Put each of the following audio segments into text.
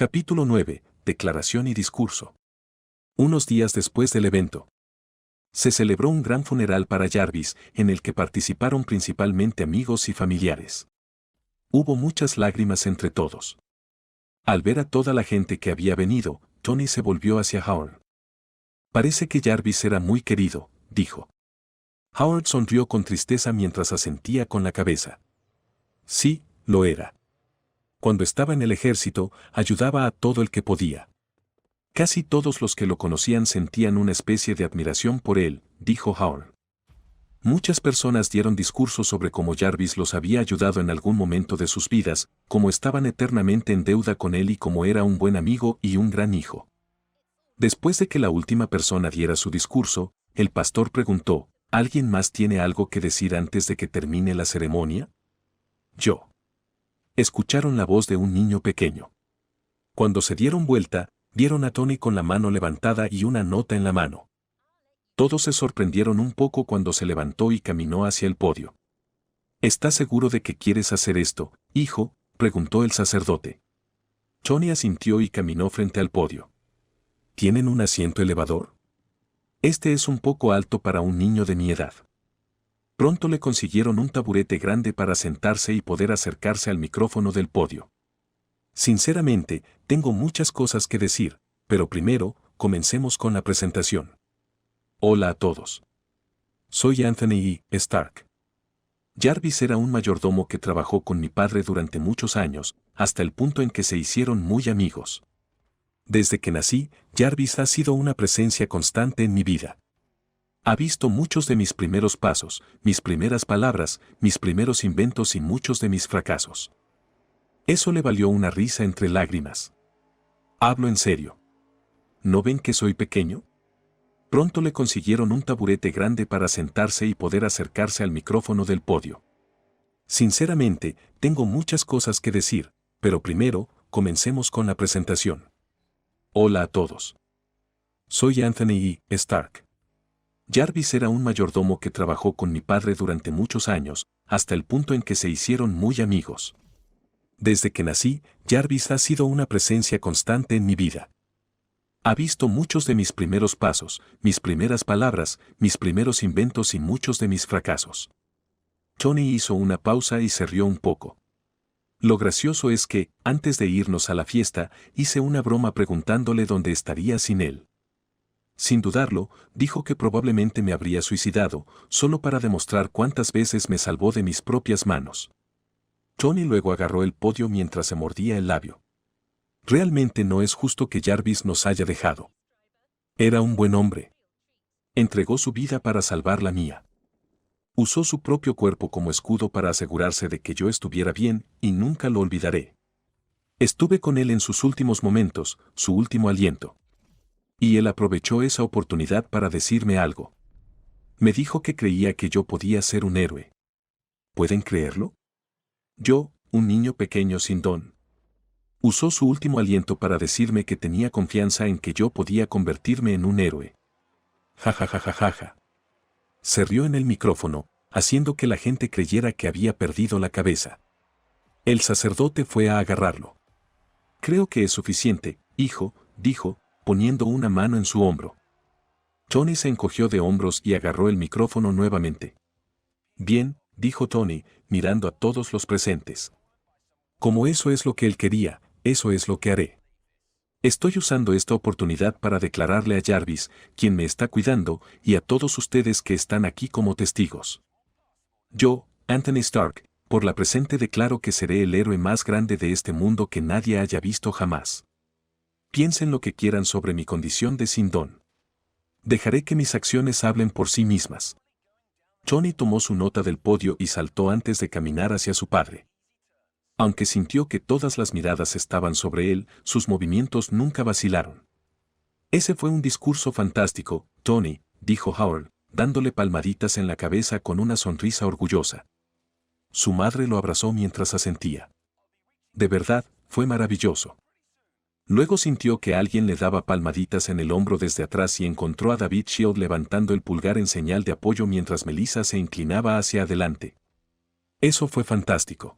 Capítulo 9. Declaración y discurso. Unos días después del evento, se celebró un gran funeral para Jarvis, en el que participaron principalmente amigos y familiares. Hubo muchas lágrimas entre todos. Al ver a toda la gente que había venido, Tony se volvió hacia Howard. Parece que Jarvis era muy querido, dijo. Howard sonrió con tristeza mientras asentía con la cabeza. Sí, lo era. Cuando estaba en el ejército, ayudaba a todo el que podía. Casi todos los que lo conocían sentían una especie de admiración por él, dijo Howard. Muchas personas dieron discursos sobre cómo Jarvis los había ayudado en algún momento de sus vidas, cómo estaban eternamente en deuda con él y cómo era un buen amigo y un gran hijo. Después de que la última persona diera su discurso, el pastor preguntó, ¿alguien más tiene algo que decir antes de que termine la ceremonia? Yo. Escucharon la voz de un niño pequeño. Cuando se dieron vuelta, vieron a Tony con la mano levantada y una nota en la mano. Todos se sorprendieron un poco cuando se levantó y caminó hacia el podio. ¿Estás seguro de que quieres hacer esto, hijo?, preguntó el sacerdote. Tony asintió y caminó frente al podio. ¿Tienen un asiento elevador? Este es un poco alto para un niño de mi edad. Pronto le consiguieron un taburete grande para sentarse y poder acercarse al micrófono del podio. Sinceramente, tengo muchas cosas que decir, pero primero, comencemos con la presentación. Hola a todos. Soy Anthony E. Stark. Jarvis era un mayordomo que trabajó con mi padre durante muchos años, hasta el punto en que se hicieron muy amigos. Desde que nací, Jarvis ha sido una presencia constante en mi vida. Ha visto muchos de mis primeros pasos, mis primeras palabras, mis primeros inventos y muchos de mis fracasos. Eso le valió una risa entre lágrimas. Hablo en serio. ¿No ven que soy pequeño? Pronto le consiguieron un taburete grande para sentarse y poder acercarse al micrófono del podio. Sinceramente, tengo muchas cosas que decir, pero primero, comencemos con la presentación. Hola a todos. Soy Anthony E. Stark. Jarvis era un mayordomo que trabajó con mi padre durante muchos años, hasta el punto en que se hicieron muy amigos. Desde que nací, Jarvis ha sido una presencia constante en mi vida. Ha visto muchos de mis primeros pasos, mis primeras palabras, mis primeros inventos y muchos de mis fracasos. Tony hizo una pausa y se rió un poco. Lo gracioso es que, antes de irnos a la fiesta, hice una broma preguntándole dónde estaría sin él. Sin dudarlo, dijo que probablemente me habría suicidado, solo para demostrar cuántas veces me salvó de mis propias manos. Tony luego agarró el podio mientras se mordía el labio. Realmente no es justo que Jarvis nos haya dejado. Era un buen hombre. Entregó su vida para salvar la mía. Usó su propio cuerpo como escudo para asegurarse de que yo estuviera bien, y nunca lo olvidaré. Estuve con él en sus últimos momentos, su último aliento. Y él aprovechó esa oportunidad para decirme algo. Me dijo que creía que yo podía ser un héroe. ¿Pueden creerlo? Yo, un niño pequeño sin don. Usó su último aliento para decirme que tenía confianza en que yo podía convertirme en un héroe. Ja ja ja ja ja ja. Se rió en el micrófono, haciendo que la gente creyera que había perdido la cabeza. El sacerdote fue a agarrarlo. Creo que es suficiente, hijo, dijo, poniendo una mano en su hombro. Tony se encogió de hombros y agarró el micrófono nuevamente. Bien, dijo Tony, mirando a todos los presentes. Como eso es lo que él quería, eso es lo que haré. Estoy usando esta oportunidad para declararle a Jarvis, quien me está cuidando, y a todos ustedes que están aquí como testigos. Yo, Anthony Stark, por la presente declaro que seré el héroe más grande de este mundo que nadie haya visto jamás. Piensen lo que quieran sobre mi condición de sin don. Dejaré que mis acciones hablen por sí mismas. Tony tomó su nota del podio y saltó antes de caminar hacia su padre. Aunque sintió que todas las miradas estaban sobre él, sus movimientos nunca vacilaron. Ese fue un discurso fantástico, Tony, dijo Howard, dándole palmaditas en la cabeza con una sonrisa orgullosa. Su madre lo abrazó mientras asentía. De verdad, fue maravilloso. Luego sintió que alguien le daba palmaditas en el hombro desde atrás y encontró a David Shield levantando el pulgar en señal de apoyo mientras Melissa se inclinaba hacia adelante. Eso fue fantástico.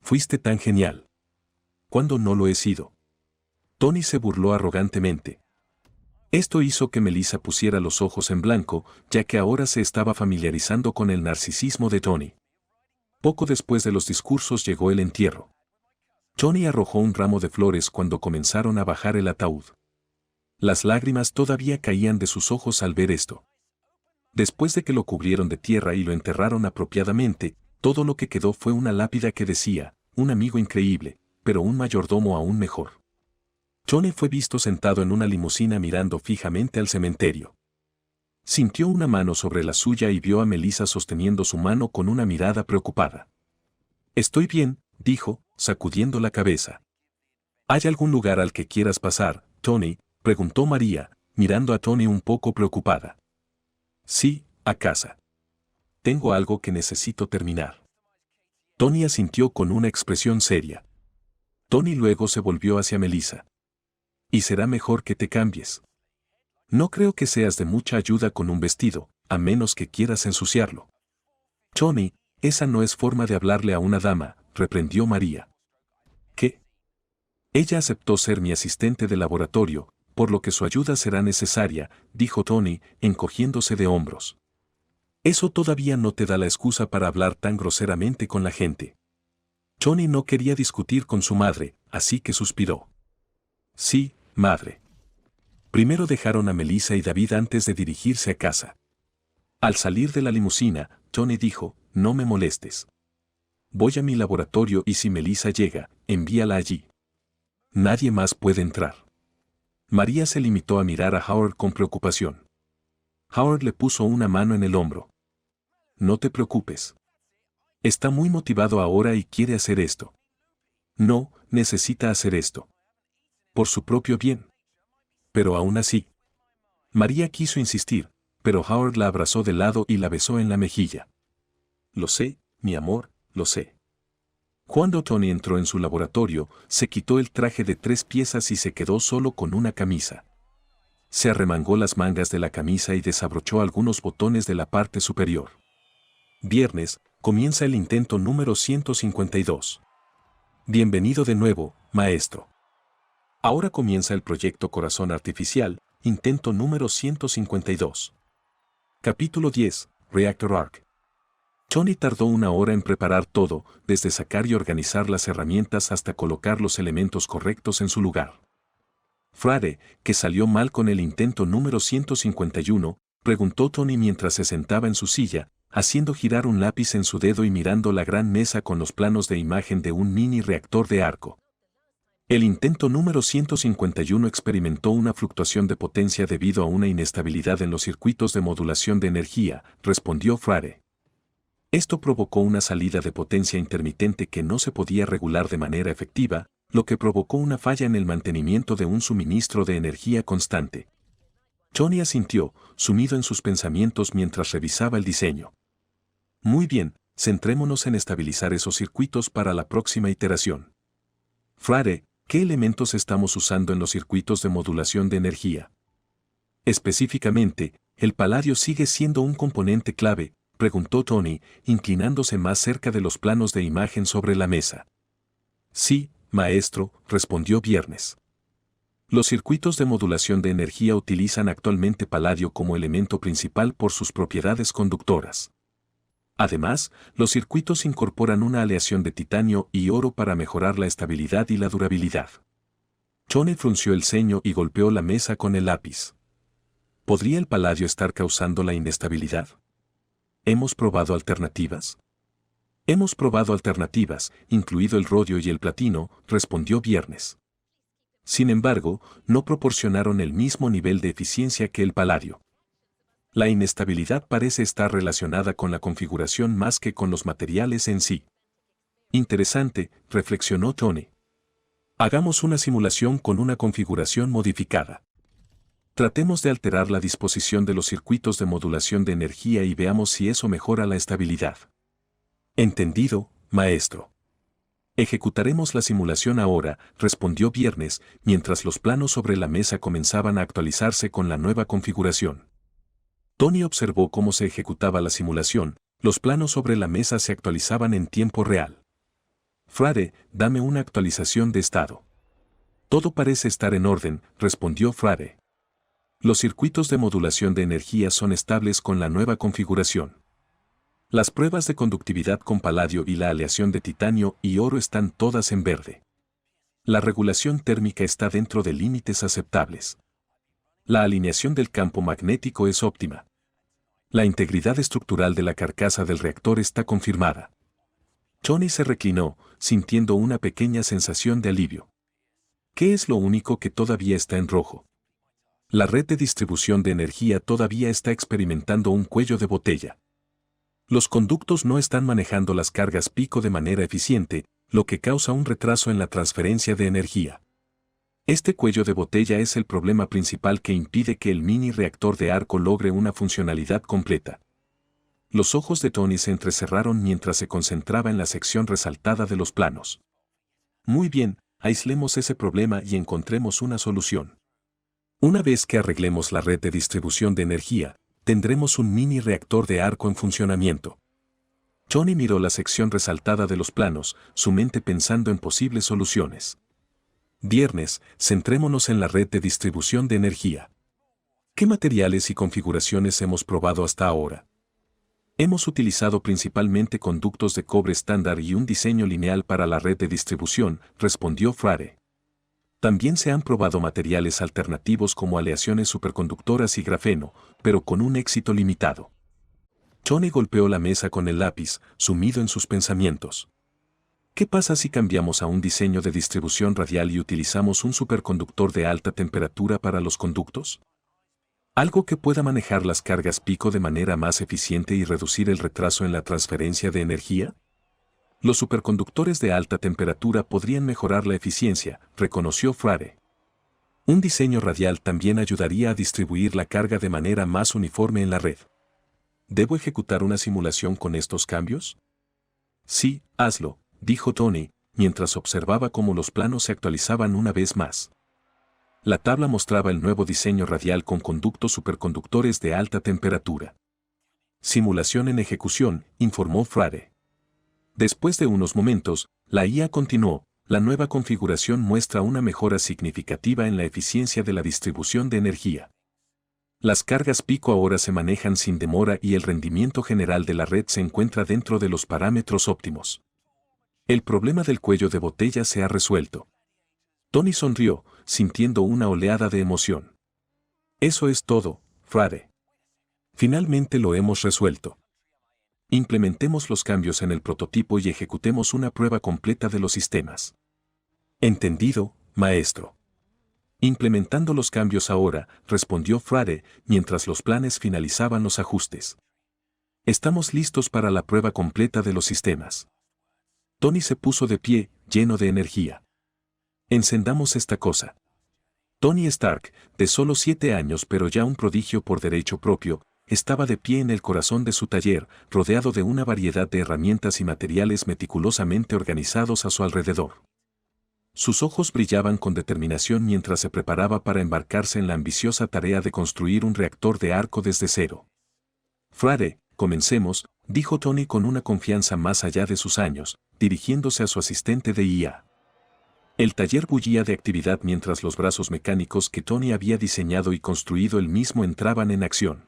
Fuiste tan genial. ¿Cuándo no lo he sido? Tony se burló arrogantemente. Esto hizo que Melissa pusiera los ojos en blanco, ya que ahora se estaba familiarizando con el narcisismo de Tony. Poco después de los discursos llegó el entierro. Tony arrojó un ramo de flores cuando comenzaron a bajar el ataúd. Las lágrimas todavía caían de sus ojos al ver esto. Después de que lo cubrieron de tierra y lo enterraron apropiadamente, todo lo que quedó fue una lápida que decía, un amigo increíble, pero un mayordomo aún mejor. Tony fue visto sentado en una limusina mirando fijamente al cementerio. Sintió una mano sobre la suya y vio a Melissa sosteniendo su mano con una mirada preocupada. «Estoy bien», dijo, sacudiendo la cabeza. «¿Hay algún lugar al que quieras pasar, Tony?», preguntó María, mirando a Tony un poco preocupada. «Sí, a casa. Tengo algo que necesito terminar». Tony asintió con una expresión seria. Tony luego se volvió hacia Melissa. «Y será mejor que te cambies. No creo que seas de mucha ayuda con un vestido, a menos que quieras ensuciarlo». «Tony, esa no es forma de hablarle a una dama», reprendió María. «¿Qué?» «Ella aceptó ser mi asistente de laboratorio, por lo que su ayuda será necesaria», dijo Tony, encogiéndose de hombros. «Eso todavía no te da la excusa para hablar tan groseramente con la gente». Tony no quería discutir con su madre, así que suspiró. «Sí, madre». Primero dejaron a Melissa y David antes de dirigirse a casa. Al salir de la limusina, Tony dijo, «No me molestes. Voy a mi laboratorio y si Melissa llega, envíala allí. Nadie más puede entrar». María se limitó a mirar a Howard con preocupación. Howard le puso una mano en el hombro. «No te preocupes. Está muy motivado ahora y quiere hacer esto. No, necesita hacer esto. Por su propio bien». Pero aún así. María quiso insistir, pero Howard la abrazó de lado y la besó en la mejilla. «Lo sé, mi amor, lo sé». Cuando Tony entró en su laboratorio, se quitó el traje de 3 piezas y se quedó solo con una camisa. Se arremangó las mangas de la camisa y desabrochó algunos botones de la parte superior. Viernes, comienza el intento número 152. Bienvenido de nuevo, maestro. Ahora comienza el proyecto Corazón Artificial, intento número 152. Capítulo 10, Reactor Arc. Tony tardó 1 hora en preparar todo, desde sacar y organizar las herramientas hasta colocar los elementos correctos en su lugar. Frade, que salió mal con el intento número 151, preguntó Tony mientras se sentaba en su silla, haciendo girar un lápiz en su dedo y mirando la gran mesa con los planos de imagen de un mini reactor de arco. El intento número 151 experimentó una fluctuación de potencia debido a una inestabilidad en los circuitos de modulación de energía, respondió Frade. Esto provocó una salida de potencia intermitente que no se podía regular de manera efectiva, lo que provocó una falla en el mantenimiento de un suministro de energía constante. Tony asintió, sumido en sus pensamientos mientras revisaba el diseño. Muy bien, centrémonos en estabilizar esos circuitos para la próxima iteración. Frade, ¿qué elementos estamos usando en los circuitos de modulación de energía? Específicamente, ¿el paladio sigue siendo un componente clave?, preguntó Tony, inclinándose más cerca de los planos de imagen sobre la mesa. Sí, maestro, respondió Viernes. Los circuitos de modulación de energía utilizan actualmente paladio como elemento principal por sus propiedades conductoras. Además, los circuitos incorporan una aleación de titanio y oro para mejorar la estabilidad y la durabilidad. Tony frunció el ceño y golpeó la mesa con el lápiz. ¿Podría el paladio estar causando la inestabilidad? ¿Hemos probado alternativas? Hemos probado alternativas, incluido el rodio y el platino, respondió Viernes. Sin embargo, no proporcionaron el mismo nivel de eficiencia que el paladio. La inestabilidad parece estar relacionada con la configuración más que con los materiales en sí. Interesante, reflexionó Tony. Hagamos una simulación con una configuración modificada. Tratemos de alterar la disposición de los circuitos de modulación de energía y veamos si eso mejora la estabilidad. Entendido, maestro. Ejecutaremos la simulación ahora, respondió Viernes, mientras los planos sobre la mesa comenzaban a actualizarse con la nueva configuración. Tony observó cómo se ejecutaba la simulación, los planos sobre la mesa se actualizaban en tiempo real. Frade, dame una actualización de estado. Todo parece estar en orden, respondió Frade. Los circuitos de modulación de energía son estables con la nueva configuración. Las pruebas de conductividad con paladio y la aleación de titanio y oro están todas en verde. La regulación térmica está dentro de límites aceptables. La alineación del campo magnético es óptima. La integridad estructural de la carcasa del reactor está confirmada. Tony se reclinó, sintiendo una pequeña sensación de alivio. ¿Qué es lo único que todavía está en rojo? La red de distribución de energía todavía está experimentando un cuello de botella. Los conductos no están manejando las cargas pico de manera eficiente, lo que causa un retraso en la transferencia de energía. Este cuello de botella es el problema principal que impide que el mini reactor de arco logre una funcionalidad completa. Los ojos de Tony se entrecerraron mientras se concentraba en la sección resaltada de los planos. Muy bien, aislemos ese problema y encontremos una solución. Una vez que arreglemos la red de distribución de energía, tendremos un mini reactor de arco en funcionamiento. Tony miró la sección resaltada de los planos, su mente pensando en posibles soluciones. Viernes, centrémonos en la red de distribución de energía. ¿Qué materiales y configuraciones hemos probado hasta ahora? Hemos utilizado principalmente conductos de cobre estándar y un diseño lineal para la red de distribución, respondió Frade. También se han probado materiales alternativos como aleaciones superconductoras y grafeno, pero con un éxito limitado. Tony golpeó la mesa con el lápiz, sumido en sus pensamientos. ¿Qué pasa si cambiamos a un diseño de distribución radial y utilizamos un superconductor de alta temperatura para los conductos? Algo que pueda manejar las cargas pico de manera más eficiente y reducir el retraso en la transferencia de energía. Los superconductores de alta temperatura podrían mejorar la eficiencia, reconoció Frade. Un diseño radial también ayudaría a distribuir la carga de manera más uniforme en la red. ¿Debo ejecutar una simulación con estos cambios? Sí, hazlo, dijo Tony, mientras observaba cómo los planos se actualizaban una vez más. La tabla mostraba el nuevo diseño radial con conductos superconductores de alta temperatura. Simulación en ejecución, informó Frade. Después de unos momentos, la IA continuó, la nueva configuración muestra una mejora significativa en la eficiencia de la distribución de energía. Las cargas pico ahora se manejan sin demora y el rendimiento general de la red se encuentra dentro de los parámetros óptimos. El problema del cuello de botella se ha resuelto. Tony sonrió, sintiendo una oleada de emoción. Eso es todo, Frade. Finalmente lo hemos resuelto. Implementemos los cambios en el prototipo y ejecutemos una prueba completa de los sistemas. Entendido, maestro. Implementando los cambios ahora, respondió Frade, mientras los planes finalizaban los ajustes. Estamos listos para la prueba completa de los sistemas. Tony se puso de pie, lleno de energía. Encendamos esta cosa. Tony Stark, de solo 7 años pero ya un prodigio por derecho propio, estaba de pie en el corazón de su taller, rodeado de una variedad de herramientas y materiales meticulosamente organizados a su alrededor. Sus ojos brillaban con determinación mientras se preparaba para embarcarse en la ambiciosa tarea de construir un reactor de arco desde cero. Frade, comencemos, dijo Tony con una confianza más allá de sus años, dirigiéndose a su asistente de IA. El taller bullía de actividad mientras los brazos mecánicos que Tony había diseñado y construido él mismo entraban en acción.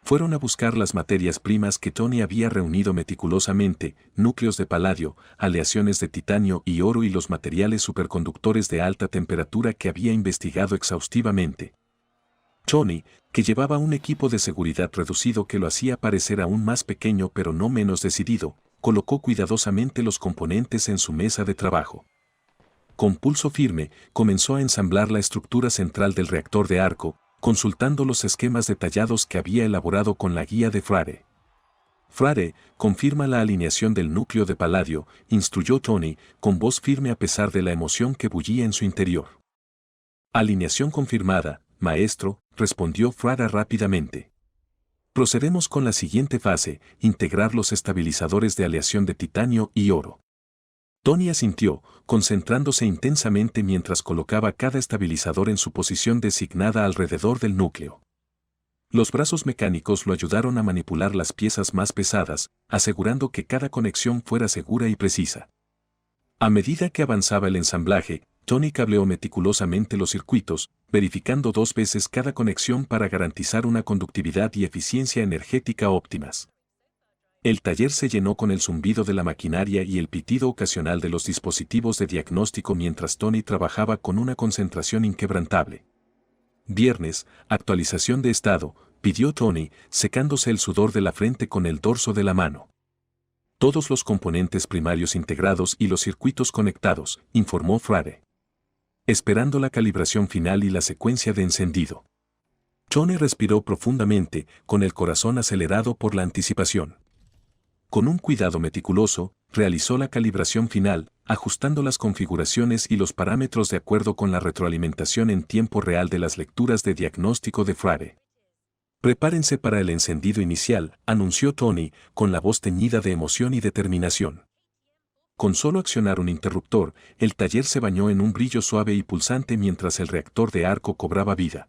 Fueron a buscar las materias primas que Tony había reunido meticulosamente, núcleos de paladio, aleaciones de titanio y oro y los materiales superconductores de alta temperatura que había investigado exhaustivamente. Tony, que llevaba un equipo de seguridad reducido que lo hacía parecer aún más pequeño pero no menos decidido, colocó cuidadosamente los componentes en su mesa de trabajo. Con pulso firme, comenzó a ensamblar la estructura central del reactor de arco, consultando los esquemas detallados que había elaborado con la guía de Frade. Frade, confirma la alineación del núcleo de paladio, instruyó Tony, con voz firme a pesar de la emoción que bullía en su interior. Alineación confirmada, maestro, respondió Frade rápidamente. Procedemos con la siguiente fase, integrar los estabilizadores de aleación de titanio y oro. Tony asintió, concentrándose intensamente mientras colocaba cada estabilizador en su posición designada alrededor del núcleo. Los brazos mecánicos lo ayudaron a manipular las piezas más pesadas, asegurando que cada conexión fuera segura y precisa. A medida que avanzaba el ensamblaje, Tony cableó meticulosamente los circuitos, verificando 2 veces cada conexión para garantizar una conductividad y eficiencia energética óptimas. El taller se llenó con el zumbido de la maquinaria y el pitido ocasional de los dispositivos de diagnóstico mientras Tony trabajaba con una concentración inquebrantable. Viernes, actualización de estado, pidió Tony, secándose el sudor de la frente con el dorso de la mano. Todos los componentes primarios integrados y los circuitos conectados, informó Frade. Esperando la calibración final y la secuencia de encendido. Tony respiró profundamente, con el corazón acelerado por la anticipación. Con un cuidado meticuloso, realizó la calibración final, ajustando las configuraciones y los parámetros de acuerdo con la retroalimentación en tiempo real de las lecturas de diagnóstico de Frade. Prepárense para el encendido inicial, anunció Tony, con la voz teñida de emoción y determinación. Con solo accionar un interruptor, el taller se bañó en un brillo suave y pulsante mientras el reactor de arco cobraba vida.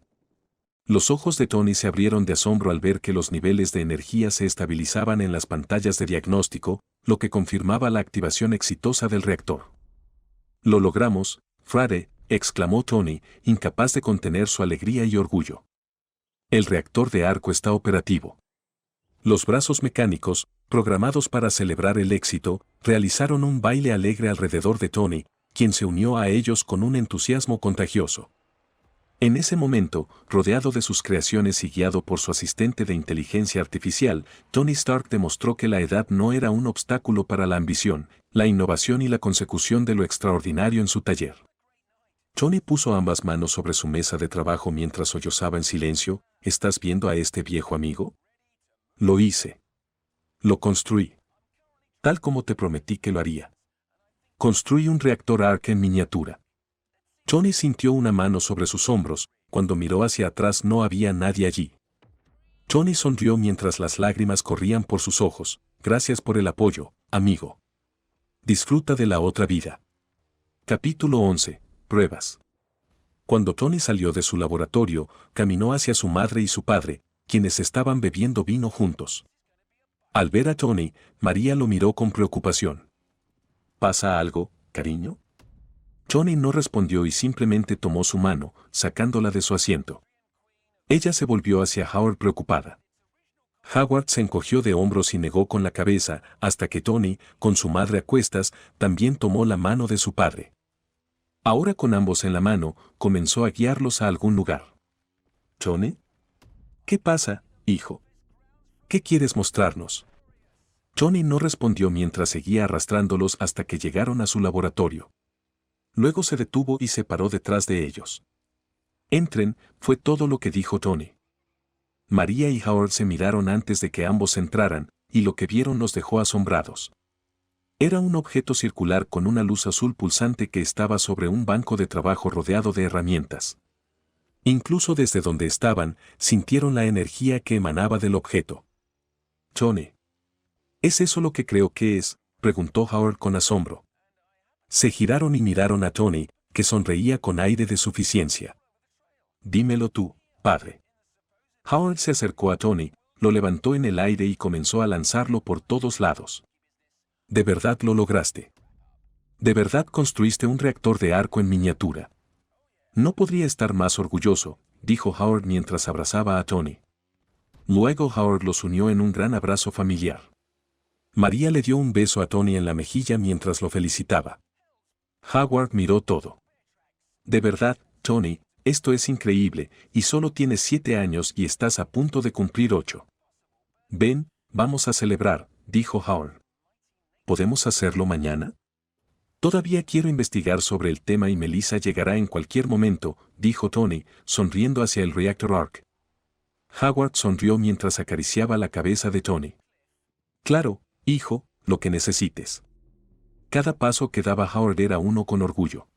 Los ojos de Tony se abrieron de asombro al ver que los niveles de energía se estabilizaban en las pantallas de diagnóstico, lo que confirmaba la activación exitosa del reactor. «Lo logramos, Frade», exclamó Tony, incapaz de contener su alegría y orgullo. El reactor de arco está operativo. Los brazos mecánicos, programados para celebrar el éxito, realizaron un baile alegre alrededor de Tony, quien se unió a ellos con un entusiasmo contagioso. En ese momento, rodeado de sus creaciones y guiado por su asistente de inteligencia artificial, Tony Stark demostró que la edad no era un obstáculo para la ambición, la innovación y la consecución de lo extraordinario en su taller. Tony puso ambas manos sobre su mesa de trabajo mientras sollozaba en silencio. ¿Estás viendo a este viejo amigo? Lo hice. Lo construí. Tal como te prometí que lo haría. Construí un reactor ARC en miniatura. Tony sintió una mano sobre sus hombros. Cuando miró hacia atrás no había nadie allí. Tony sonrió mientras las lágrimas corrían por sus ojos. Gracias por el apoyo, amigo. Disfruta de la otra vida. Capítulo 11. Pruebas. Cuando Tony salió de su laboratorio, caminó hacia su madre y su padre, quienes estaban bebiendo vino juntos. Al ver a Tony, María lo miró con preocupación. ¿Pasa algo, cariño? Tony no respondió y simplemente tomó su mano, sacándola de su asiento. Ella se volvió hacia Howard preocupada. Howard se encogió de hombros y negó con la cabeza, hasta que Tony, con su madre a cuestas, también tomó la mano de su padre. Ahora con ambos en la mano, comenzó a guiarlos a algún lugar. ¿Tony? ¿Qué pasa, hijo? ¿Qué quieres mostrarnos? Tony no respondió mientras seguía arrastrándolos hasta que llegaron a su laboratorio. Luego se detuvo y se paró detrás de ellos. Entren, fue todo lo que dijo Tony. María y Howard se miraron antes de que ambos entraran, y lo que vieron los dejó asombrados. Era un objeto circular con una luz azul pulsante que estaba sobre un banco de trabajo rodeado de herramientas. Incluso desde donde estaban, sintieron la energía que emanaba del objeto. Tony. ¿Es eso lo que creo que es?, preguntó Howard con asombro. Se giraron y miraron a Tony, que sonreía con aire de suficiencia. Dímelo tú, padre. Howard se acercó a Tony, lo levantó en el aire y comenzó a lanzarlo por todos lados. ¿De verdad lo lograste? ¿De verdad construiste un reactor de arco en miniatura? No podría estar más orgulloso, dijo Howard mientras abrazaba a Tony. Luego Howard los unió en un gran abrazo familiar. María le dio un beso a Tony en la mejilla mientras lo felicitaba. Howard miró todo. De verdad, Tony, esto es increíble, y solo tienes 7 años y estás a punto de cumplir 8. Ven, vamos a celebrar, dijo Howard. ¿Podemos hacerlo mañana? Todavía quiero investigar sobre el tema y Melissa llegará en cualquier momento, dijo Tony, sonriendo hacia el reactor ARC. Howard sonrió mientras acariciaba la cabeza de Tony. Claro, hijo, lo que necesites. Cada paso que daba Howard era uno con orgullo.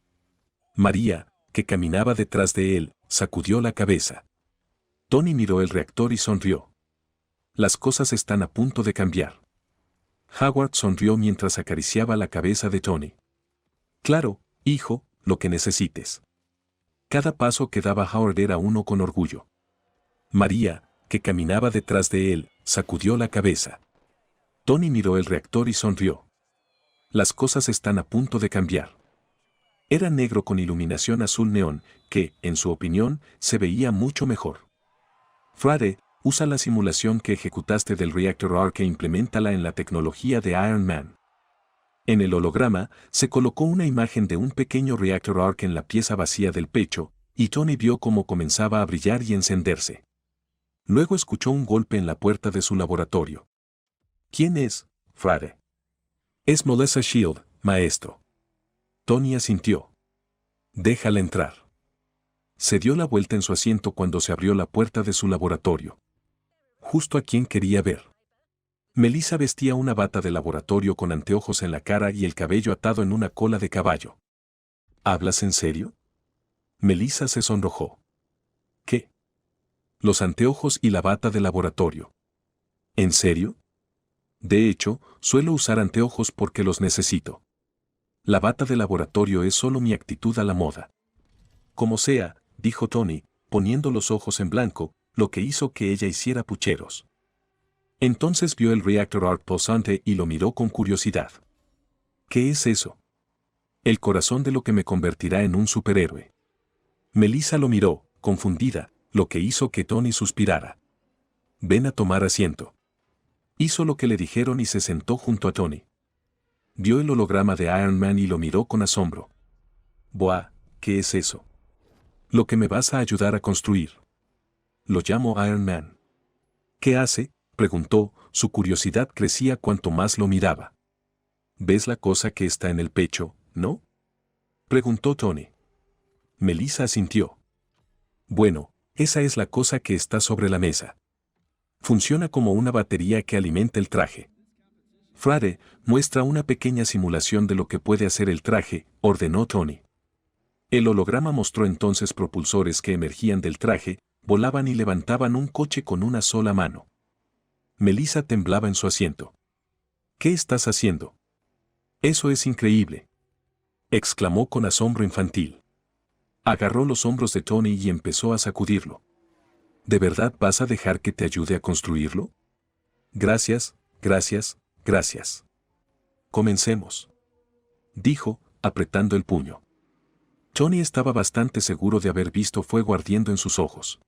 María, que caminaba detrás de él, sacudió la cabeza. Tony miró el reactor y sonrió. Las cosas están a punto de cambiar. Howard sonrió mientras acariciaba la cabeza de Tony. Claro, hijo, lo que necesites. Cada paso que daba Howard era uno con orgullo. María, que caminaba detrás de él, sacudió la cabeza. Tony miró el reactor y sonrió. Las cosas están a punto de cambiar. Era negro con iluminación azul neón, que, en su opinión, se veía mucho mejor. Frade, usa la simulación que ejecutaste del Reactor Arc e implementala en la tecnología de Iron Man. En el holograma, se colocó una imagen de un pequeño Reactor Arc en la pieza vacía del pecho, y Tony vio cómo comenzaba a brillar y encenderse. Luego escuchó un golpe en la puerta de su laboratorio. ¿Quién es, Frade? Es Melissa Shield, maestro. Tony asintió. Déjala entrar. Se dio la vuelta en su asiento cuando se abrió la puerta de su laboratorio. Justo a quien quería ver. Melissa vestía una bata de laboratorio con anteojos en la cara y el cabello atado en una cola de caballo. ¿Hablas en serio? Melissa se sonrojó. ¿Qué? Los anteojos y la bata de laboratorio. ¿En serio? De hecho, suelo usar anteojos porque los necesito. La bata de laboratorio es solo mi actitud a la moda. Como sea, dijo Tony, poniendo los ojos en blanco, lo que hizo que ella hiciera pucheros. Entonces vio el Reactor Arc posante y lo miró con curiosidad. ¿Qué es eso? El corazón de lo que me convertirá en un superhéroe. Melissa lo miró, confundida, lo que hizo que Tony suspirara. Ven a tomar asiento. Hizo lo que le dijeron y se sentó junto a Tony. Vio el holograma de Iron Man y lo miró con asombro. Buah, ¿qué es eso? Lo que me vas a ayudar a construir. Lo llamo Iron Man. ¿Qué hace? Preguntó, su curiosidad crecía cuanto más lo miraba. ¿Ves la cosa que está en el pecho, no? Preguntó Tony. Melissa asintió. Bueno, esa es la cosa que está sobre la mesa. Funciona como una batería que alimenta el traje. Frade, muestra una pequeña simulación de lo que puede hacer el traje, ordenó Tony. El holograma mostró entonces propulsores que emergían del traje, volaban y levantaban un coche con una sola mano. Melissa temblaba en su asiento. ¿Qué estás haciendo? Eso es increíble, exclamó con asombro infantil. Agarró los hombros de Tony y empezó a sacudirlo. ¿De verdad vas a dejar que te ayude a construirlo? Gracias, gracias, gracias. Comencemos, dijo, apretando el puño. Tony estaba bastante seguro de haber visto fuego ardiendo en sus ojos.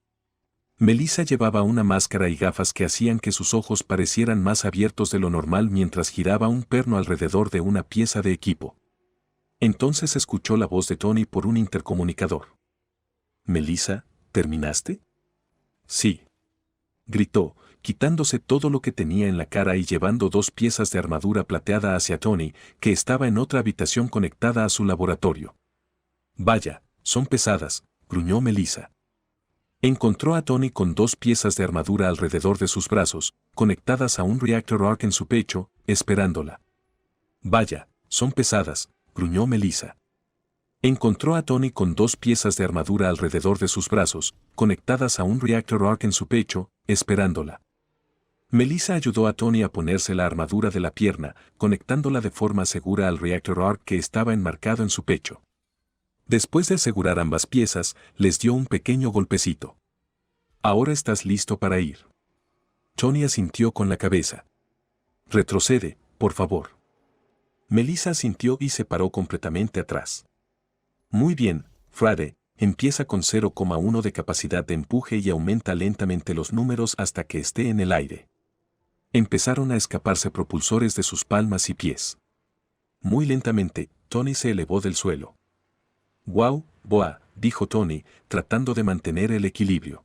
Melissa llevaba una máscara y gafas que hacían que sus ojos parecieran más abiertos de lo normal mientras giraba un perno alrededor de una pieza de equipo. Entonces escuchó la voz de Tony por un intercomunicador. «Melissa, ¿terminaste?» «Sí», gritó, quitándose todo lo que tenía en la cara y llevando 2 piezas de armadura plateada hacia Tony, que estaba en otra habitación conectada a su laboratorio. «Vaya, son pesadas», gruñó Melissa. Encontró a Tony con 2 piezas de armadura alrededor de sus brazos, conectadas a un Reactor Arc en su pecho, esperándola. «Vaya, son pesadas», gruñó Melissa. Encontró a Tony con 2 piezas de armadura alrededor de sus brazos, conectadas a un Reactor Arc en su pecho, esperándola. Melissa ayudó a Tony a ponerse la armadura de la pierna, conectándola de forma segura al Reactor Arc que estaba enmarcado en su pecho. Después de asegurar ambas piezas, les dio un pequeño golpecito. «Ahora estás listo para ir». Tony asintió con la cabeza. «Retrocede, por favor». Melissa asintió y se paró completamente atrás. «Muy bien, Frade, empieza con 0,1 de capacidad de empuje y aumenta lentamente los números hasta que esté en el aire». Empezaron a escaparse propulsores de sus palmas y pies. Muy lentamente, Tony se elevó del suelo. «Wow, boa», dijo Tony, tratando de mantener el equilibrio.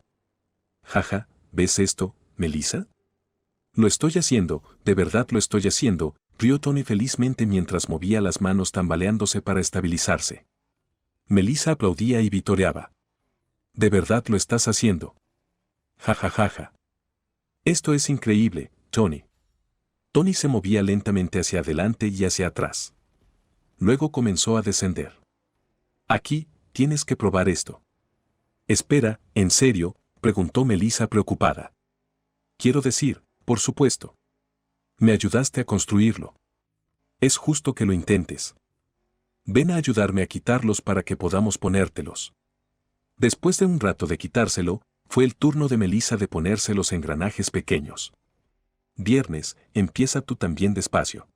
«Jaja, ¿ves esto, Melissa?» «Lo estoy haciendo, de verdad lo estoy haciendo», rió Tony felizmente mientras movía las manos tambaleándose para estabilizarse. Melissa aplaudía y vitoreaba. «De verdad lo estás haciendo». «Jajajaja. Esto es increíble, Tony». Tony se movía lentamente hacia adelante y hacia atrás. Luego comenzó a descender. «Aquí, tienes que probar esto». «Espera, ¿en serio?», preguntó Melissa preocupada. «Quiero decir, por supuesto. Me ayudaste a construirlo. Es justo que lo intentes. Ven a ayudarme a quitarlos para que podamos ponértelos». Después de un rato de quitárselo, fue el turno de Melissa de ponerse los engranajes pequeños. «Viernes, empieza tú también despacio».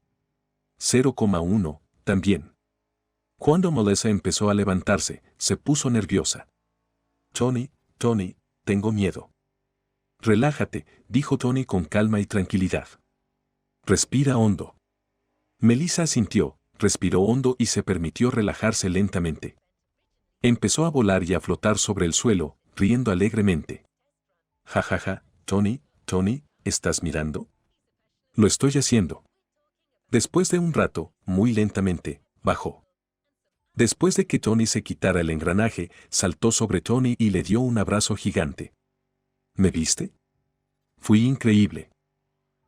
0,1, también. Cuando Melissa empezó a levantarse, se puso nerviosa. Tony, tengo miedo. Relájate, dijo Tony con calma y tranquilidad. Respira hondo. Melissa asintió, respiró hondo y se permitió relajarse lentamente. Empezó a volar y a flotar sobre el suelo, riendo alegremente. Ja, Tony, ¿estás mirando? Lo estoy haciendo. Después de un rato, muy lentamente, bajó. Después de que Tony se quitara el engranaje, saltó sobre Tony y le dio un abrazo gigante. ¿Me viste? Fui increíble.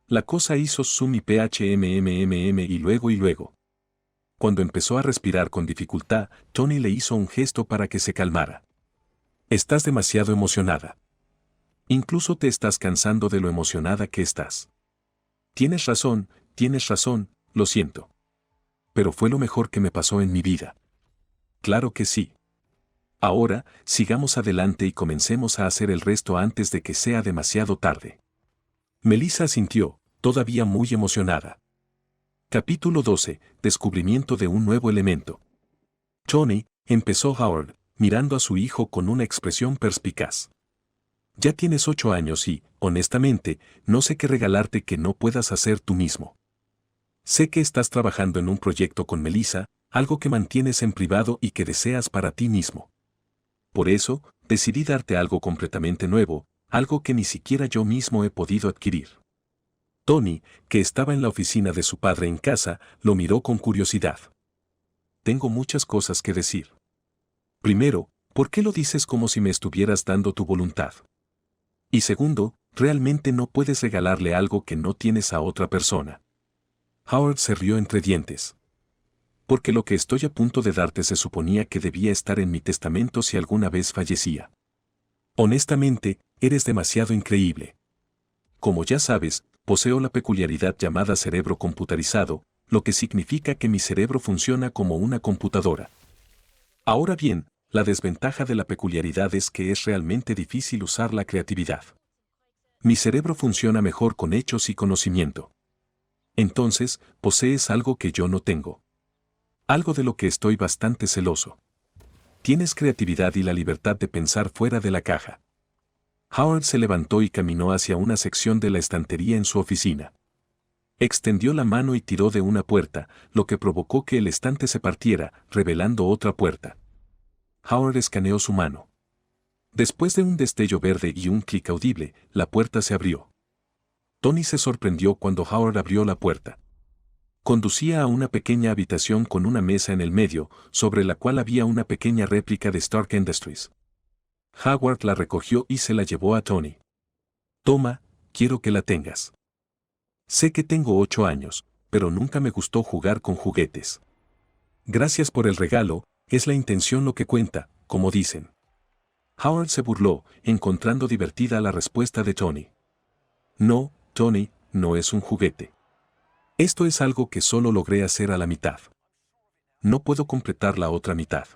La cosa hizo zoom y phmmm y luego. Cuando empezó a respirar con dificultad, Tony le hizo un gesto para que se calmara. Estás demasiado emocionada. Incluso te estás cansando de lo emocionada que estás. Tienes razón, lo siento. Pero fue lo mejor que me pasó en mi vida. Claro que sí. Ahora, sigamos adelante y comencemos a hacer el resto antes de que sea demasiado tarde. Melissa asintió, todavía muy emocionada. Capítulo 12. Descubrimiento de un nuevo elemento. Tony, empezó Howard, mirando a su hijo con una expresión perspicaz. Ya tienes 8 años y, honestamente, no sé qué regalarte que no puedas hacer tú mismo. Sé que estás trabajando en un proyecto con Melissa, algo que mantienes en privado y que deseas para ti mismo. Por eso, decidí darte algo completamente nuevo, algo que ni siquiera yo mismo he podido adquirir. Tony, que estaba en la oficina de su padre en casa, lo miró con curiosidad. Tengo muchas cosas que decir. Primero, ¿por qué lo dices como si me estuvieras dando tu voluntad? Y segundo, realmente no puedes regalarle algo que no tienes a otra persona. Howard se rió entre dientes. Porque lo que estoy a punto de darte se suponía que debía estar en mi testamento si alguna vez fallecía. Honestamente, eres demasiado increíble. Como ya sabes, poseo la peculiaridad llamada cerebro computarizado, lo que significa que mi cerebro funciona como una computadora. Ahora bien, la desventaja de la peculiaridad es que es realmente difícil usar la creatividad. Mi cerebro funciona mejor con hechos y conocimiento. Entonces, posees algo que yo no tengo. Algo de lo que estoy bastante celoso. Tienes creatividad y la libertad de pensar fuera de la caja. Howard se levantó y caminó hacia una sección de la estantería en su oficina. Extendió la mano y tiró de una puerta, lo que provocó que el estante se partiera, revelando otra puerta. Howard escaneó su mano. Después de un destello verde y un clic audible, la puerta se abrió. Tony se sorprendió cuando Howard abrió la puerta. Conducía a una pequeña habitación con una mesa en el medio, sobre la cual había una pequeña réplica de Stark Industries. Howard la recogió y se la llevó a Tony. Toma, quiero que la tengas. Sé que tengo 8 años, pero nunca me gustó jugar con juguetes. Gracias por el regalo, es la intención lo que cuenta, como dicen. Howard se burló, encontrando divertida la respuesta de Tony. No, Tony, no es un juguete. Esto es algo que solo logré hacer a la mitad. No puedo completar la otra mitad.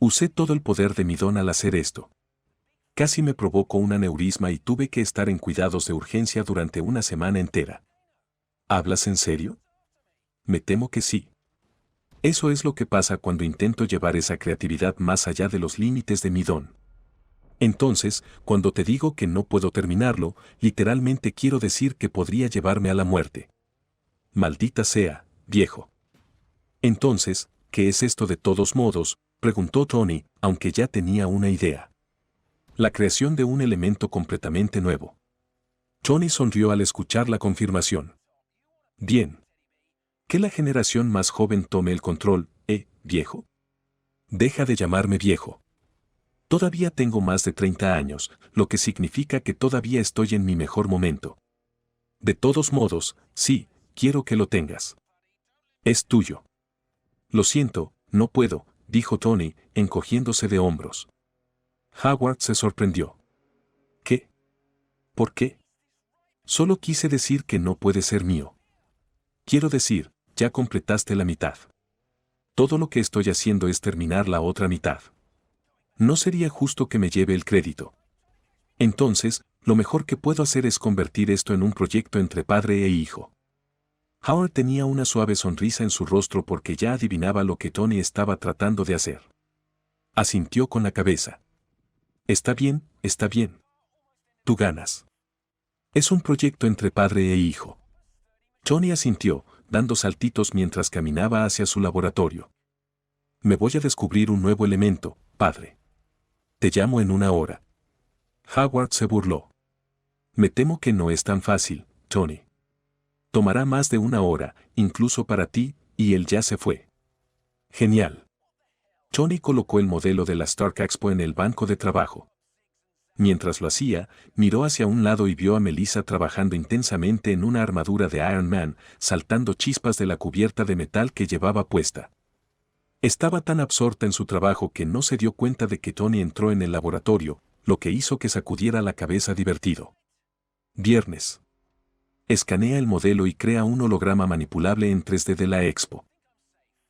Usé todo el poder de mi don al hacer esto. Casi me provocó un aneurisma y tuve que estar en cuidados de urgencia durante una semana entera. ¿Hablas en serio? Me temo que sí. Eso es lo que pasa cuando intento llevar esa creatividad más allá de los límites de mi don. Entonces, cuando te digo que no puedo terminarlo, literalmente quiero decir que podría llevarme a la muerte. Maldita sea, viejo. Entonces, ¿qué es esto de todos modos?, preguntó Tony, aunque ya tenía una idea. La creación de un elemento completamente nuevo. Tony sonrió al escuchar la confirmación. Bien. Que la generación más joven tome el control, viejo. Deja de llamarme viejo. Todavía tengo más de 30 años, lo que significa que todavía estoy en mi mejor momento. De todos modos, sí, quiero que lo tengas. Es tuyo. Lo siento, no puedo, dijo Tony, encogiéndose de hombros. Howard se sorprendió. ¿Qué? ¿Por qué? Solo quise decir que no puede ser mío. Quiero decir, ya completaste la mitad. Todo lo que estoy haciendo es terminar la otra mitad. No sería justo que me lleve el crédito. Entonces, lo mejor que puedo hacer es convertir esto en un proyecto entre padre e hijo. Howard tenía una suave sonrisa en su rostro porque ya adivinaba lo que Tony estaba tratando de hacer. Asintió con la cabeza. Está bien, está bien. Tú ganas. Es un proyecto entre padre e hijo. Tony asintió, dando saltitos mientras caminaba hacia su laboratorio. Me voy a descubrir un nuevo elemento, padre. Te llamo en una hora. Howard se burló. Me temo que no es tan fácil, Tony. Tomará más de una hora, incluso para ti, y él ya se fue. Genial. Tony colocó el modelo de la Stark Expo en el banco de trabajo. Mientras lo hacía, miró hacia un lado y vio a Melissa trabajando intensamente en una armadura de Iron Man, saltando chispas de la cubierta de metal que llevaba puesta. Estaba tan absorta en su trabajo que no se dio cuenta de que Tony entró en el laboratorio, lo que hizo que sacudiera la cabeza divertido. Viernes. Escanea el modelo y crea un holograma manipulable en 3D de la Expo.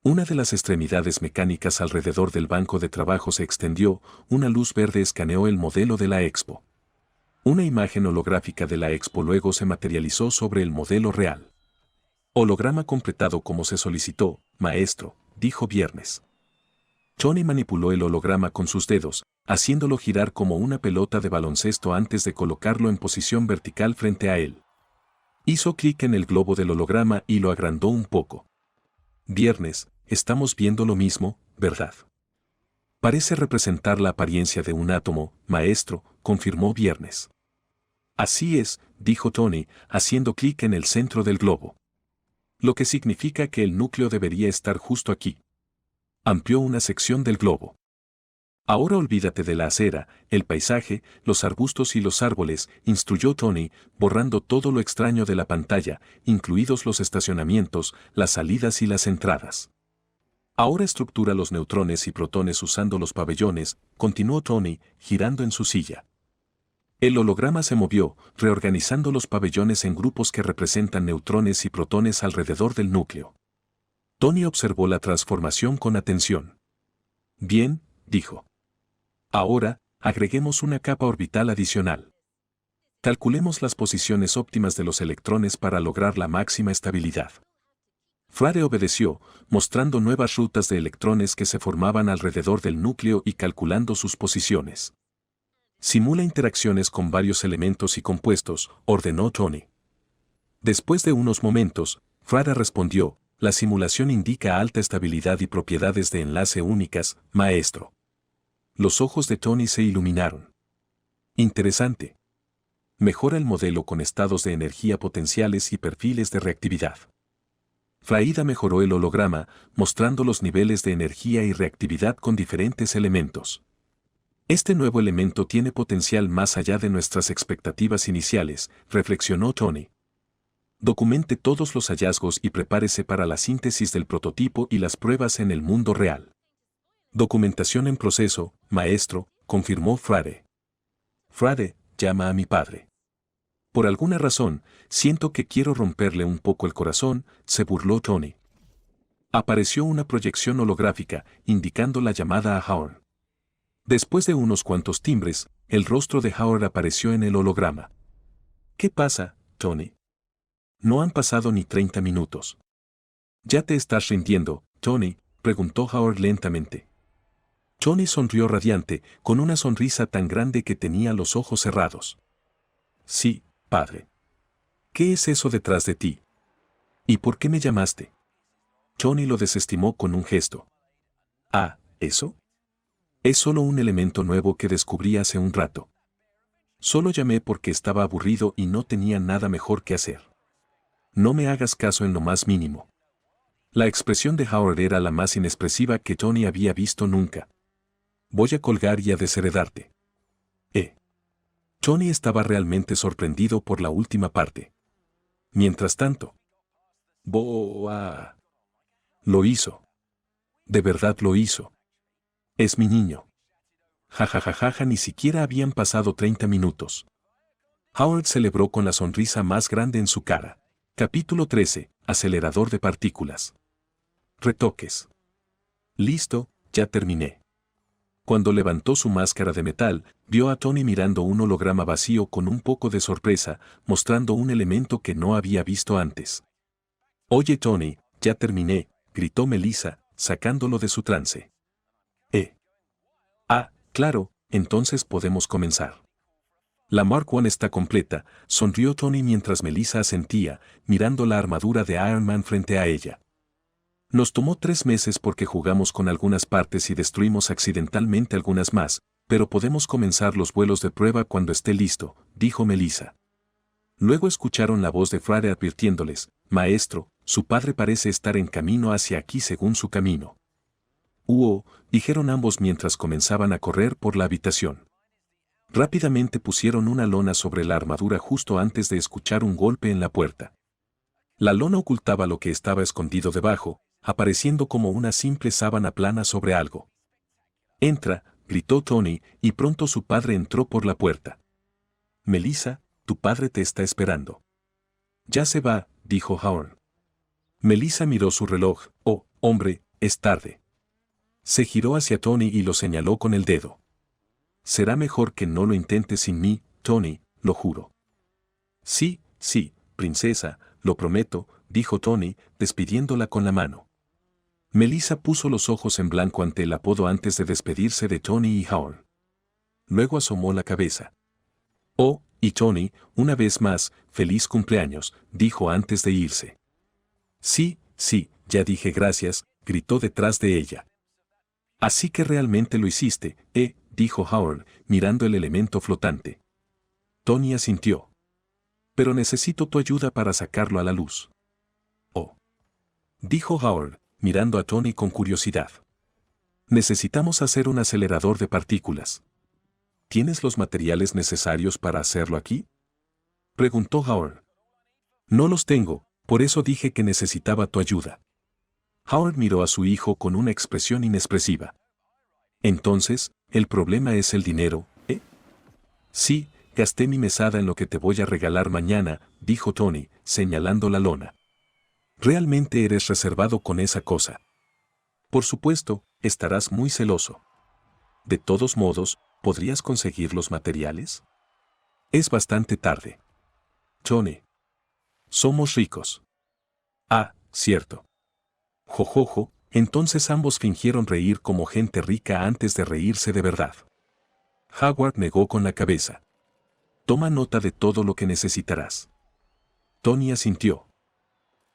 Una de las extremidades mecánicas alrededor del banco de trabajo se extendió, una luz verde escaneó el modelo de la Expo. Una imagen holográfica de la Expo luego se materializó sobre el modelo real. Holograma completado como se solicitó, maestro, dijo Viernes. Tony manipuló el holograma con sus dedos, haciéndolo girar como una pelota de baloncesto antes de colocarlo en posición vertical frente a él. Hizo clic en el globo del holograma y lo agrandó un poco. Viernes, estamos viendo lo mismo, ¿verdad? Parece representar la apariencia de un átomo, maestro, confirmó Viernes. Así es, dijo Tony, haciendo clic en el centro del globo. Lo que significa que el núcleo debería estar justo aquí. Amplió una sección del globo. Ahora olvídate de la acera, el paisaje, los arbustos y los árboles, instruyó Tony, borrando todo lo extraño de la pantalla, incluidos los estacionamientos, las salidas y las entradas. Ahora estructura los neutrones y protones usando los pabellones, continuó Tony, girando en su silla. El holograma se movió, reorganizando los pabellones en grupos que representan neutrones y protones alrededor del núcleo. Tony observó la transformación con atención. Bien, dijo. Ahora, agreguemos una capa orbital adicional. Calculemos las posiciones óptimas de los electrones para lograr la máxima estabilidad. Frade obedeció, mostrando nuevas rutas de electrones que se formaban alrededor del núcleo y calculando sus posiciones. Simula interacciones con varios elementos y compuestos, ordenó Tony. Después de unos momentos, Frade respondió, la simulación indica alta estabilidad y propiedades de enlace únicas, maestro. Los ojos de Tony se iluminaron. Interesante. Mejora el modelo con estados de energía potenciales y perfiles de reactividad. Fraida mejoró el holograma, mostrando los niveles de energía y reactividad con diferentes elementos. Este nuevo elemento tiene potencial más allá de nuestras expectativas iniciales, reflexionó Tony. Documente todos los hallazgos y prepárese para la síntesis del prototipo y las pruebas en el mundo real. Documentación en proceso, maestro, confirmó Frade. Frade, llama a mi padre. Por alguna razón, siento que quiero romperle un poco el corazón, se burló Tony. Apareció una proyección holográfica, indicando la llamada a Howard. Después de unos cuantos timbres, el rostro de Howard apareció en el holograma. ¿Qué pasa, Tony? No han pasado ni 30 minutos. ¿Ya te estás rindiendo, Tony?, preguntó Howard lentamente. Tony sonrió radiante, con una sonrisa tan grande que tenía los ojos cerrados. Sí, padre. ¿Qué es eso detrás de ti? ¿Y por qué me llamaste? Tony lo desestimó con un gesto. Ah, ¿eso? Es solo un elemento nuevo que descubrí hace un rato. Solo llamé porque estaba aburrido y no tenía nada mejor que hacer. No me hagas caso en lo más mínimo. La expresión de Howard era la más inexpresiva que Tony había visto nunca. Voy a colgar y a desheredarte. Tony estaba realmente sorprendido por la última parte. Mientras tanto, ¡boa! Lo hizo. De verdad lo hizo. Es mi niño. Jajajaja, ni siquiera habían pasado 30 minutos. Howard celebró con la sonrisa más grande en su cara. Capítulo 13. Acelerador de partículas. Retoques. Listo, ya terminé. Cuando levantó su máscara de metal, vio a Tony mirando un holograma vacío con un poco de sorpresa, mostrando un elemento que no había visto antes. Oye Tony, ya terminé, gritó Melissa, sacándolo de su trance. Ah, claro, entonces podemos comenzar. La Mark I está completa, sonrió Tony mientras Melissa asentía, mirando la armadura de Iron Man frente a ella. Nos tomó 3 meses porque jugamos con algunas partes y destruimos accidentalmente algunas más, pero podemos comenzar los vuelos de prueba cuando esté listo, dijo Melissa. Luego escucharon la voz de Friday advirtiéndoles, Maestro, su padre parece estar en camino hacia aquí según su camino. Dijeron ambos mientras comenzaban a correr por la habitación. Rápidamente pusieron una lona sobre la armadura justo antes de escuchar un golpe en la puerta. La lona ocultaba lo que estaba escondido debajo, apareciendo como una simple sábana plana sobre algo. Entra, gritó Tony, y pronto su padre entró por la puerta. Melissa, tu padre te está esperando. Ya se va, dijo Howard. Melissa miró su reloj. Oh, hombre, es tarde. Se giró hacia Tony y lo señaló con el dedo. Será mejor que no lo intentes sin mí, Tony, lo juro. Sí, princesa, lo prometo, dijo Tony, despidiéndola con la mano. Melissa puso los ojos en blanco ante el apodo antes de despedirse de Tony y Howard. Luego asomó la cabeza. Oh, y Tony, una vez más, feliz cumpleaños, dijo antes de irse. Sí, ya dije gracias, gritó detrás de ella. Así que realmente lo hiciste, dijo Howard, mirando el elemento flotante. Tony asintió. Pero necesito tu ayuda para sacarlo a la luz. Oh. Dijo Howard, mirando a Tony con curiosidad. Necesitamos hacer un acelerador de partículas. ¿Tienes los materiales necesarios para hacerlo aquí? Preguntó Howard. No los tengo, por eso dije que necesitaba tu ayuda. Howard miró a su hijo con una expresión inexpresiva. Entonces, ¿el problema es el dinero, Sí, gasté mi mesada en lo que te voy a regalar mañana, dijo Tony, señalando la lona. Realmente eres reservado con esa cosa. Por supuesto, estarás muy celoso. De todos modos, ¿podrías conseguir los materiales? Es bastante tarde. Tony. Somos ricos. Ah, cierto. Jojojo, entonces ambos fingieron reír como gente rica antes de reírse de verdad. Howard negó con la cabeza. Toma nota de todo lo que necesitarás. Tony asintió.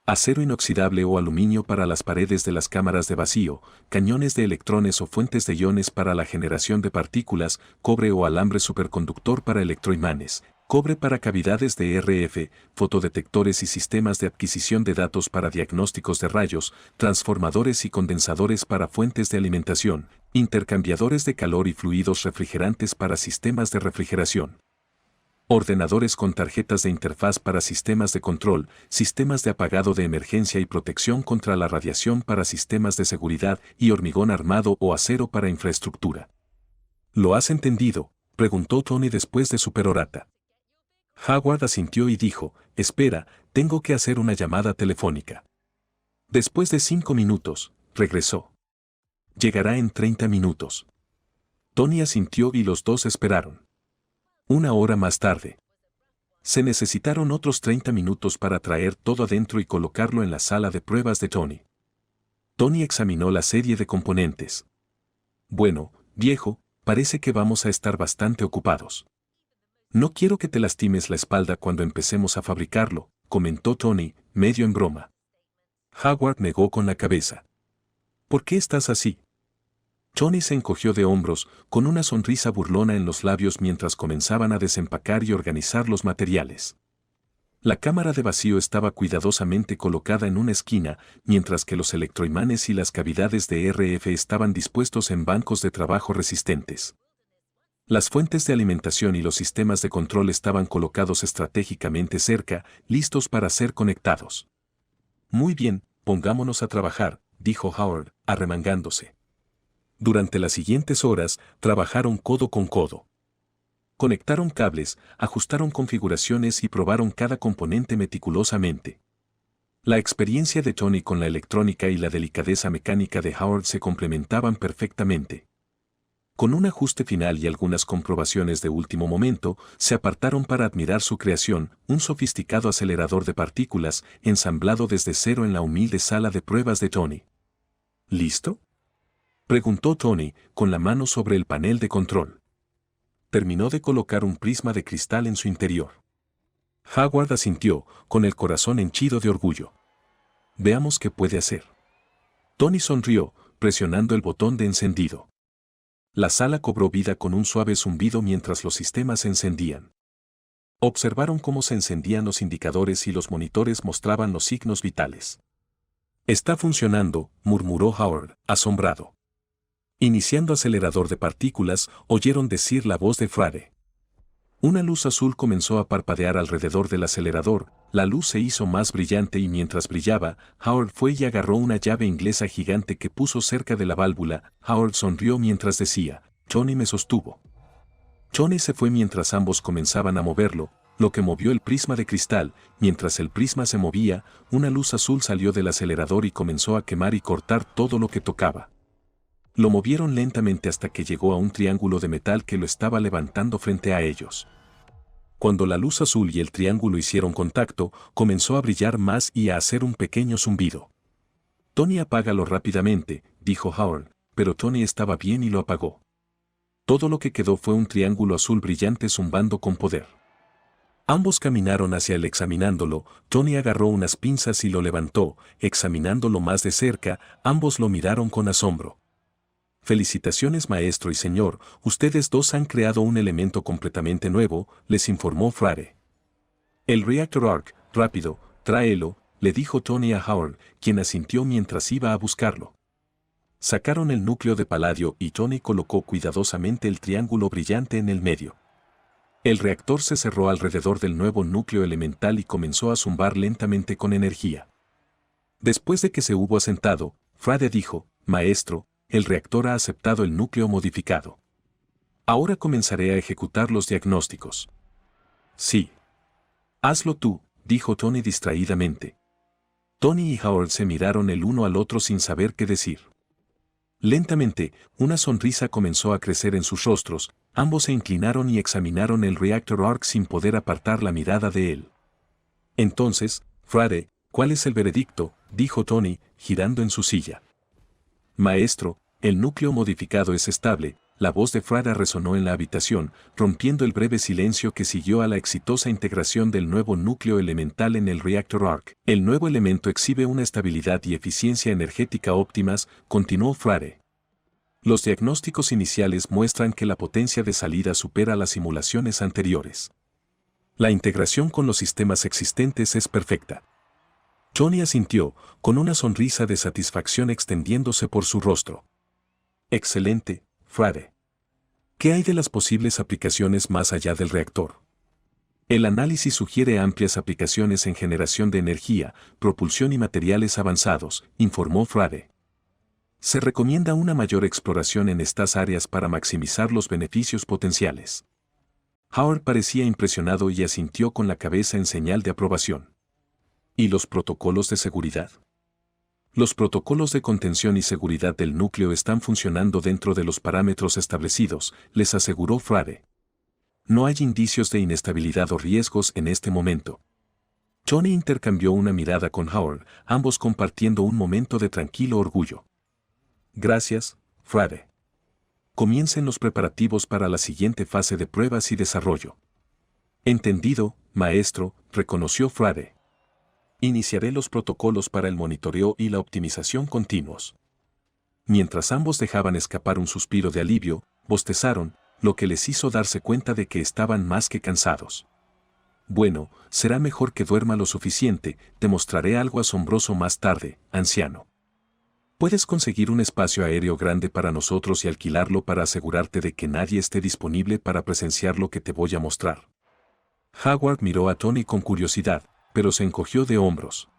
Acero inoxidable o aluminio para las paredes de las cámaras de vacío, cañones de electrones o fuentes de iones para la generación de partículas, cobre o alambre superconductor para electroimanes, cobre para cavidades de RF, fotodetectores y sistemas de adquisición de datos para diagnósticos de rayos, transformadores y condensadores para fuentes de alimentación, intercambiadores de calor y fluidos refrigerantes para sistemas de refrigeración. Ordenadores con tarjetas de interfaz para sistemas de control, sistemas de apagado de emergencia y protección contra la radiación para sistemas de seguridad y hormigón armado o acero para infraestructura. ¿Lo has entendido?, preguntó Tony después de su perorata. Howard asintió y dijo, espera, tengo que hacer una llamada telefónica. Después de 5 minutos, regresó. Llegará en 30 minutos. Tony asintió y los dos esperaron. 1 hora más tarde. Se necesitaron otros 30 minutos para traer todo adentro y colocarlo en la sala de pruebas de Tony. Tony examinó la serie de componentes. Bueno, viejo, parece que vamos a estar bastante ocupados. No quiero que te lastimes la espalda cuando empecemos a fabricarlo, comentó Tony, medio en broma. Howard negó con la cabeza. ¿Por qué estás así? Tony se encogió de hombros, con una sonrisa burlona en los labios mientras comenzaban a desempacar y organizar los materiales. La cámara de vacío estaba cuidadosamente colocada en una esquina, mientras que los electroimanes y las cavidades de RF estaban dispuestos en bancos de trabajo resistentes. Las fuentes de alimentación y los sistemas de control estaban colocados estratégicamente cerca, listos para ser conectados. Muy bien, pongámonos a trabajar, dijo Howard, arremangándose. Durante las siguientes horas, trabajaron codo con codo. Conectaron cables, ajustaron configuraciones y probaron cada componente meticulosamente. La experiencia de Tony con la electrónica y la delicadeza mecánica de Howard se complementaban perfectamente. Con un ajuste final y algunas comprobaciones de último momento, se apartaron para admirar su creación, un sofisticado acelerador de partículas, ensamblado desde cero en la humilde sala de pruebas de Tony. ¿Listo?, preguntó Tony, con la mano sobre el panel de control. Terminó de colocar un prisma de cristal en su interior. Howard asintió, con el corazón henchido de orgullo. Veamos qué puede hacer. Tony sonrió, presionando el botón de encendido. La sala cobró vida con un suave zumbido mientras los sistemas se encendían. Observaron cómo se encendían los indicadores y los monitores mostraban los signos vitales. «Está funcionando», murmuró Howard, asombrado. Iniciando acelerador de partículas, oyeron decir la voz de Frade. Una luz azul comenzó a parpadear alrededor del acelerador, la luz se hizo más brillante y mientras brillaba, Howard fue y agarró una llave inglesa gigante que puso cerca de la válvula. Howard sonrió mientras decía, «Tony me sostuvo». Tony se fue mientras ambos comenzaban a moverlo, lo que movió el prisma de cristal. Mientras el prisma se movía, una luz azul salió del acelerador y comenzó a quemar y cortar todo lo que tocaba. Lo movieron lentamente hasta que llegó a un triángulo de metal que lo estaba levantando frente a ellos. Cuando la luz azul y el triángulo hicieron contacto, comenzó a brillar más y a hacer un pequeño zumbido. «Tony, apágalo rápidamente», dijo Howard, pero Tony estaba bien y lo apagó. Todo lo que quedó fue un triángulo azul brillante zumbando con poder. Ambos caminaron hacia él examinándolo. Tony agarró unas pinzas y lo levantó, examinándolo más de cerca. Ambos lo miraron con asombro. «Felicitaciones, maestro y señor, ustedes dos han creado un elemento completamente nuevo», les informó Frade. «El Reactor Arc, rápido, tráelo», le dijo Tony a Howard, quien asintió mientras iba a buscarlo. Sacaron el núcleo de paladio y Tony colocó cuidadosamente el triángulo brillante en el medio. El reactor se cerró alrededor del nuevo núcleo elemental y comenzó a zumbar lentamente con energía. Después de que se hubo asentado, Frade dijo, «Maestro, el reactor ha aceptado el núcleo modificado. Ahora comenzaré a ejecutar los diagnósticos». «Sí. Hazlo tú», dijo Tony distraídamente. Tony y Howard se miraron el uno al otro sin saber qué decir. Lentamente, una sonrisa comenzó a crecer en sus rostros. Ambos se inclinaron y examinaron el Reactor Arc sin poder apartar la mirada de él. «Entonces, Frade, ¿cuál es el veredicto?», dijo Tony, girando en su silla. «Maestro, el núcleo modificado es estable», la voz de Frade resonó en la habitación, rompiendo el breve silencio que siguió a la exitosa integración del nuevo núcleo elemental en el Reactor Arc. «El nuevo elemento exhibe una estabilidad y eficiencia energética óptimas», continuó Frade. «Los diagnósticos iniciales muestran que la potencia de salida supera las simulaciones anteriores. La integración con los sistemas existentes es perfecta». Tony asintió, con una sonrisa de satisfacción extendiéndose por su rostro. «Excelente, Frade. ¿Qué hay de las posibles aplicaciones más allá del reactor?». «El análisis sugiere amplias aplicaciones en generación de energía, propulsión y materiales avanzados», informó Frade. «Se recomienda una mayor exploración en estas áreas para maximizar los beneficios potenciales». Howard parecía impresionado y asintió con la cabeza en señal de aprobación. «¿Y los protocolos de seguridad?». «Los protocolos de contención y seguridad del núcleo están funcionando dentro de los parámetros establecidos», les aseguró Frade. «No hay indicios de inestabilidad o riesgos en este momento». Tony intercambió una mirada con Howard, ambos compartiendo un momento de tranquilo orgullo. «Gracias, Frade. Comiencen los preparativos para la siguiente fase de pruebas y desarrollo». «Entendido, maestro», reconoció Frade. «Iniciaré los protocolos para el monitoreo y la optimización continuos». Mientras ambos dejaban escapar un suspiro de alivio, bostezaron, lo que les hizo darse cuenta de que estaban más que cansados. «Bueno, será mejor que duerma lo suficiente, te mostraré algo asombroso más tarde, anciano. Puedes conseguir un espacio aéreo grande para nosotros y alquilarlo para asegurarte de que nadie esté disponible para presenciar lo que te voy a mostrar». Howard miró a Tony con curiosidad, pero se encogió de hombros.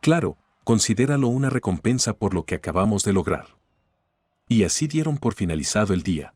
«Claro, considéralo una recompensa por lo que acabamos de lograr». Y así dieron por finalizado el día.